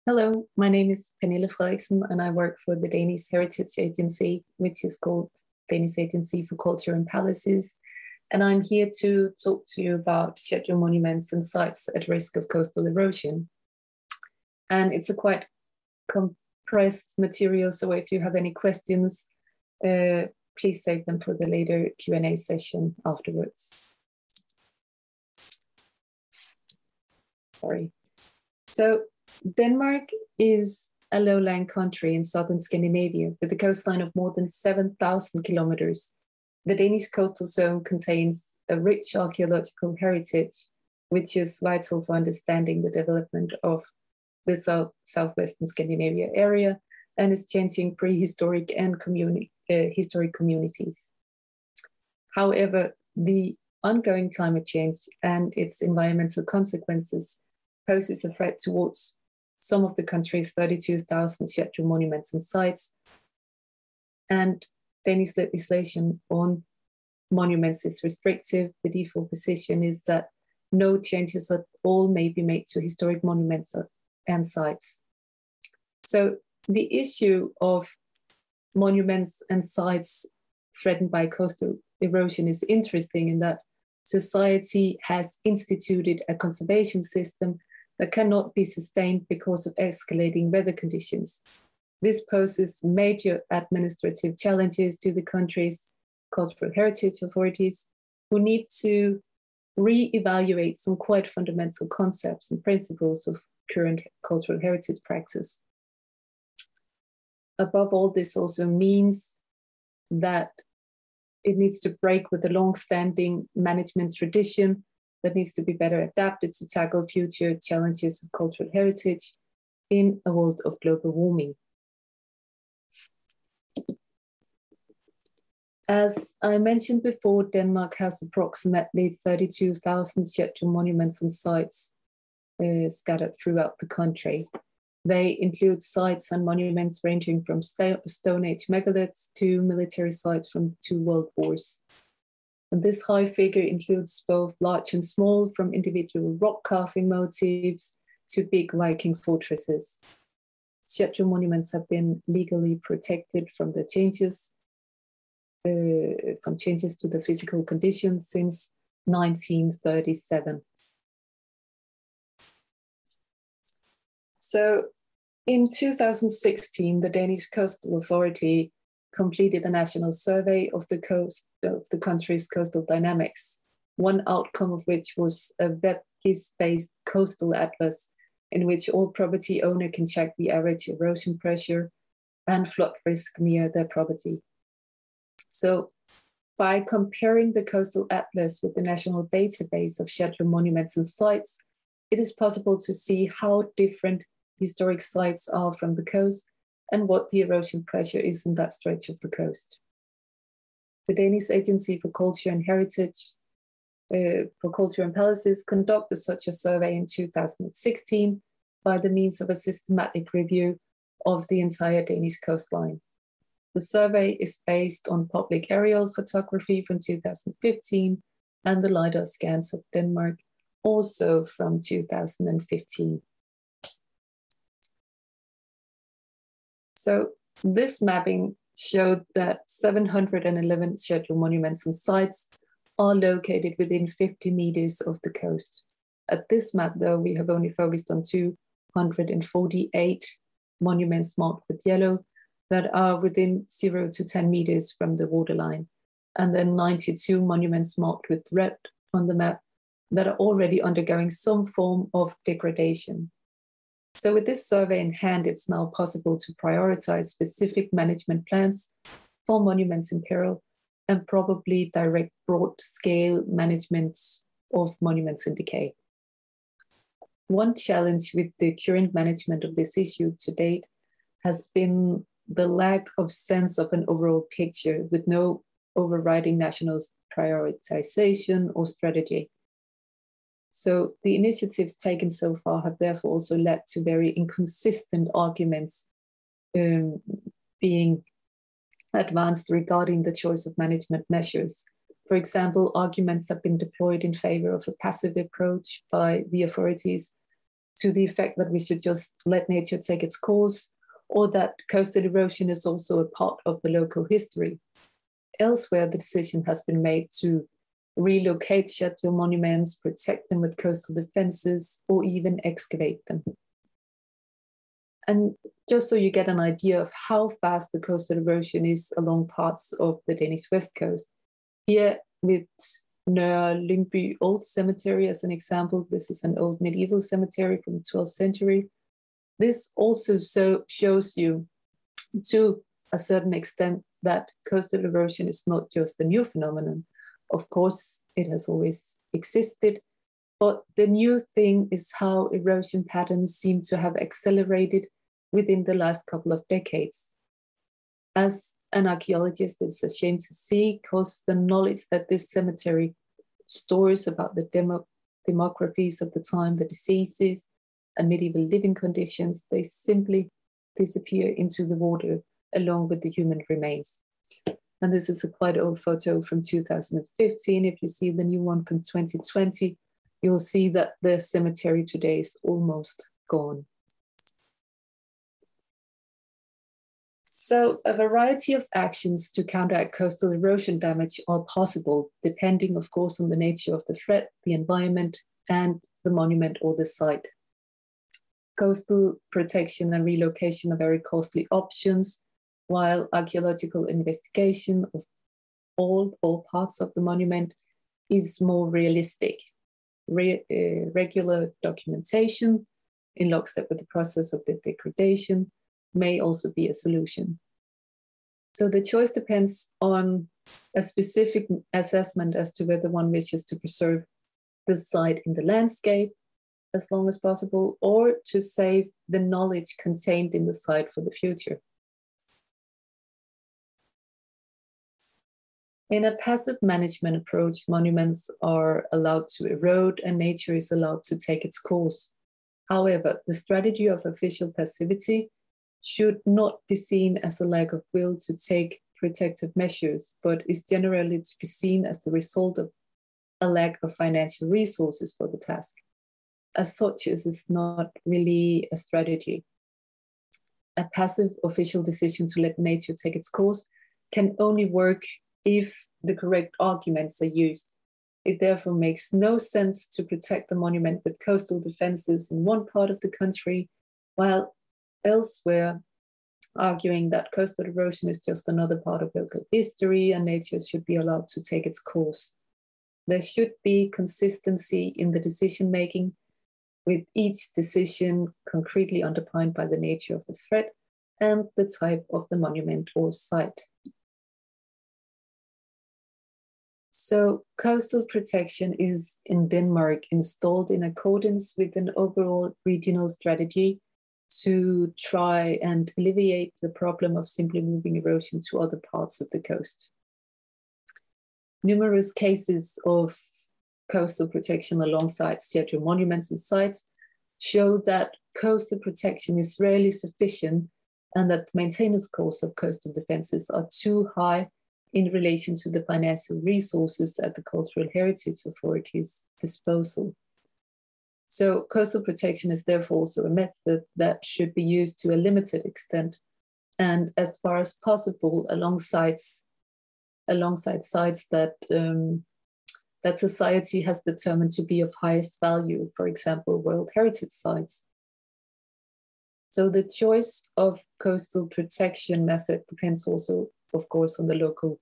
Hello, my name is Pernille Frederiksen, and I work for the Danish Heritage Agency, which is called Danish Agency for Culture and Palaces. And I'm here to talk to you about scheduled monuments and sites at risk of coastal erosion. And it's a quite compressed material, so if you have any questions, please save them for the later Q&A session afterwards. Sorry. So Denmark is a lowland country in southern Scandinavia with a coastline of more than 7,000 kilometers. The Danish coastal zone contains a rich archaeological heritage, which is vital for understanding the development of the southwestern Scandinavia area and is changing prehistoric and historic communities. However, the ongoing climate change and its environmental consequences poses a threat towards some of the country's 32,000 scheduled monuments and sites. And Danish legislation on monuments is restrictive. The default position is that no changes at all may be made to historic monuments and sites. So the issue of monuments and sites threatened by coastal erosion is interesting in that society has instituted a conservation system that cannot be sustained because of escalating weather conditions. This poses major administrative challenges to the country's cultural heritage authorities, who need to re-evaluate some quite fundamental concepts and principles of current cultural heritage practice. Above all, this also means that it needs to break with the long-standing management tradition that needs to be better adapted to tackle future challenges of cultural heritage in a world of global warming. As I mentioned before, Denmark has approximately 32,000 scheduled monuments and sites scattered throughout the country. They include sites and monuments ranging from Stone Age megaliths to military sites from the two world wars. And this high figure includes both large and small, from individual rock carving motifs to big Viking fortresses. Scheduled monuments have been legally protected from the changes to the physical conditions since 1937. So in 2016, the Danish Coastal Authority completed a national survey of the country's coastal dynamics, one outcome of which was a web-based coastal atlas in which all property owner can check the average erosion pressure and flood risk near their property. So by comparing the coastal atlas with the national database of scheduled monuments and sites, it is possible to see how different historic sites are from the coast and what the erosion pressure is in that stretch of the coast. The Danish Agency for Culture and Heritage, for Culture and Palaces, conducted such a survey in 2016 by the means of a systematic review of the entire Danish coastline. The survey is based on public aerial photography from 2015 and the LiDAR scans of Denmark, also from 2015. So this mapping showed that 711 scheduled monuments and sites are located within 50 meters of the coast. At this map, though, we have only focused on 248 monuments marked with yellow that are within 0 to 10 meters from the waterline, and then 92 monuments marked with red on the map that are already undergoing some form of degradation. So with this survey in hand, it's now possible to prioritize specific management plans for monuments in peril and probably direct broad-scale management of monuments in decay. One challenge with the current management of this issue to date has been the lack of sense of an overall picture with no overriding national prioritization or strategy. So the initiatives taken so far have therefore also led to very inconsistent arguments being advanced regarding the choice of management measures. For example, arguments have been deployed in favor of a passive approach by the authorities, to the effect that we should just let nature take its course, or that coastal erosion is also a part of the local history. Elsewhere, the decision has been made to relocate chateau monuments, protect them with coastal defenses, or even excavate them. And just so you get an idea of how fast the coastal erosion is along parts of the Danish west coast, here with Nørre Lyngby Old Cemetery as an example, this is an old medieval cemetery from the 12th century. This also shows you, to a certain extent, that coastal erosion is not just a new phenomenon. Of course, it has always existed, but the new thing is how erosion patterns seem to have accelerated within the last couple of decades. As an archaeologist, it's a shame to see, because the knowledge that this cemetery stores about the demographies of the time, the diseases, and medieval living conditions, they simply disappear into the water along with the human remains. And this is a quite old photo from 2015. If you see the new one from 2020, you'll see that the cemetery today is almost gone. So a variety of actions to counteract coastal erosion damage are possible, depending, of course, on the nature of the threat, the environment, and the monument or the site. Coastal protection and relocation are very costly options, while archaeological investigation of all or parts of the monument is more realistic. Regular documentation in lockstep with the process of the degradation may also be a solution. So the choice depends on a specific assessment as to whether one wishes to preserve the site in the landscape as long as possible, or to save the knowledge contained in the site for the future. In a passive management approach, monuments are allowed to erode and nature is allowed to take its course. However, the strategy of official passivity should not be seen as a lack of will to take protective measures, but is generally to be seen as the result of a lack of financial resources for the task. As such, this is not really a strategy. A passive official decision to let nature take its course can only work if the correct arguments are used. It therefore makes no sense to protect the monument with coastal defenses in one part of the country, while elsewhere arguing that coastal erosion is just another part of local history and nature should be allowed to take its course. There should be consistency in the decision-making, with each decision concretely underpinned by the nature of the threat and the type of the monument or site. So coastal protection is in Denmark installed in accordance with an overall regional strategy to try and alleviate the problem of simply moving erosion to other parts of the coast. Numerous cases of coastal protection alongside chateau monuments and sites show that coastal protection is rarely sufficient and that the maintenance costs of coastal defenses are too high in relation to the financial resources at the cultural heritage authorities' disposal. So coastal protection is therefore also a method that should be used to a limited extent and as far as possible alongside sites that that society has determined to be of highest value, for example, World Heritage Sites. So the choice of coastal protection method depends also, of course, on the local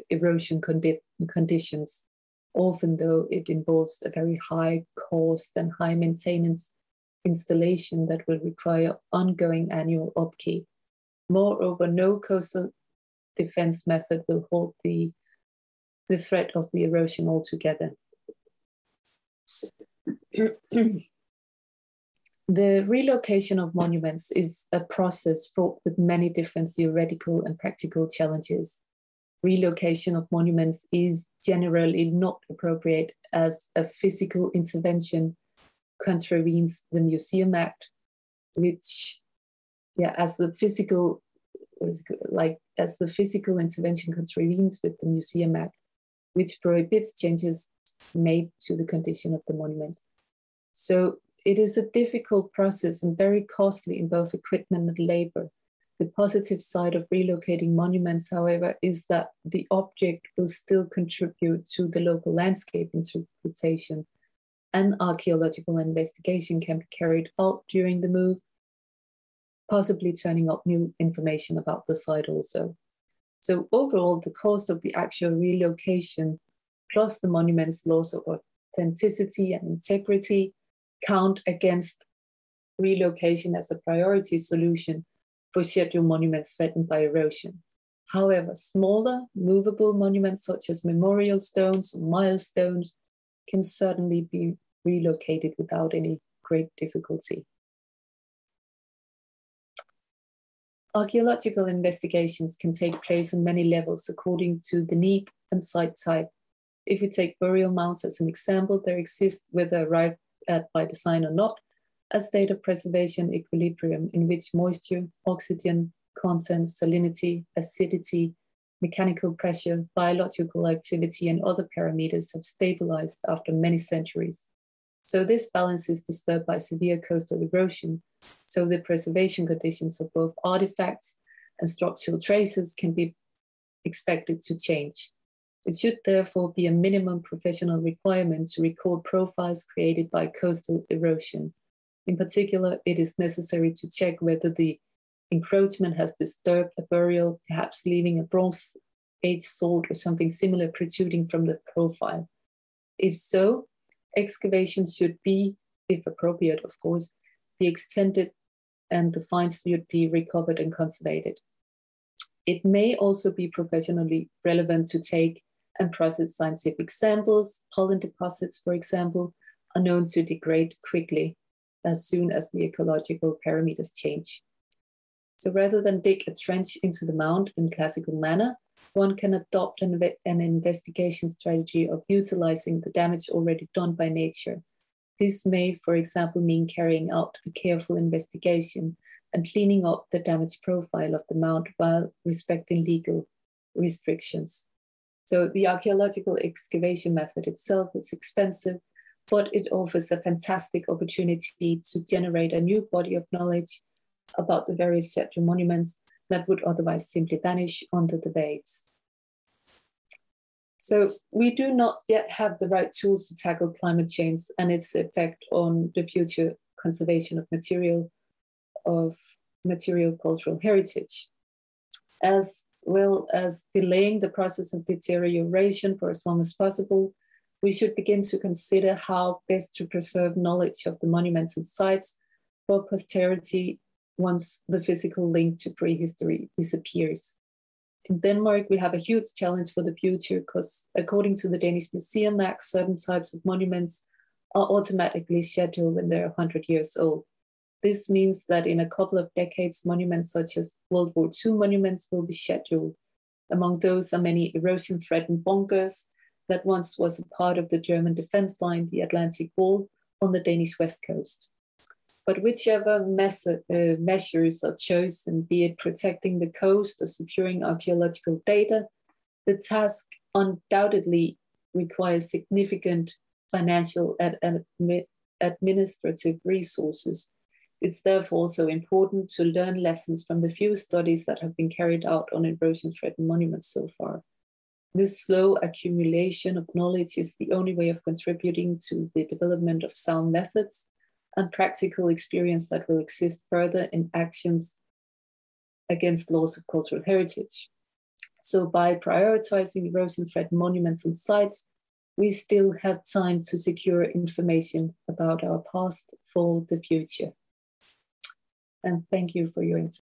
erosion conditions, often though it involves a very high cost and high maintenance installation that will require ongoing annual upkeep. Moreover, no coastal defense method will hold the threat of the erosion altogether. The relocation of monuments is a process fraught with many different theoretical and practical challenges. Relocation of monuments is generally not appropriate as a physical intervention contravenes the Museum Act, which, as the physical intervention contravenes with the Museum Act, which prohibits changes made to the condition of the monuments. So it is a difficult process and very costly in both equipment and labor. The positive side of relocating monuments, however, is that the object will still contribute to the local landscape interpretation, and archaeological investigation can be carried out during the move, possibly turning up new information about the site also. So overall, the cost of the actual relocation plus the monument's loss of authenticity and integrity count against relocation as a priority solution for scheduled monuments threatened by erosion. However, smaller, movable monuments such as memorial stones or milestones can certainly be relocated without any great difficulty. Archaeological investigations can take place on many levels according to the need and site type. If we take burial mounds as an example, there exists, whether arrived at by design or not, a state of preservation equilibrium in which moisture, oxygen content, salinity, acidity, mechanical pressure, biological activity, and other parameters have stabilized after many centuries. So this balance is disturbed by severe coastal erosion. So the preservation conditions of both artifacts and structural traces can be expected to change. It should therefore be a minimum professional requirement to record profiles created by coastal erosion. In particular, it is necessary to check whether the encroachment has disturbed a burial, perhaps leaving a Bronze Age sword or something similar protruding from the profile. If so, excavations should be, if appropriate, of course, be extended and the finds should be recovered and conservated. It may also be professionally relevant to take and process scientific samples. Pollen deposits, for example, are known to degrade quickly as soon as the ecological parameters change. So rather than dig a trench into the mound in classical manner, one can adopt an investigation strategy of utilizing the damage already done by nature. This may, for example, mean carrying out a careful investigation and cleaning up the damage profile of the mound while respecting legal restrictions. So the archaeological excavation method itself is expensive, but it offers a fantastic opportunity to generate a new body of knowledge about the various scheduled monuments that would otherwise simply vanish under the waves. So we do not yet have the right tools to tackle climate change and its effect on the future conservation of material cultural heritage, as well as delaying the process of deterioration for as long as possible. We should begin to consider how best to preserve knowledge of the monuments and sites for posterity once the physical link to prehistory disappears. In Denmark, we have a huge challenge for the future because according to the Danish Museum Act, certain types of monuments are automatically scheduled when they're 100 years old. This means that in a couple of decades, monuments such as World War II monuments will be scheduled. Among those are many erosion-threatened bunkers that once was a part of the German defense line, the Atlantic Wall, on the Danish west coast. But whichever measures are chosen, be it protecting the coast or securing archaeological data, the task undoubtedly requires significant financial and administrative resources. It's therefore also important to learn lessons from the few studies that have been carried out on erosion-threatened monuments so far. This slow accumulation of knowledge is the only way of contributing to the development of sound methods and practical experience that will exist further in actions against loss of cultural heritage. So by prioritizing erosion-threatened monuments and sites, we still have time to secure information about our past for the future. And thank you for your attention.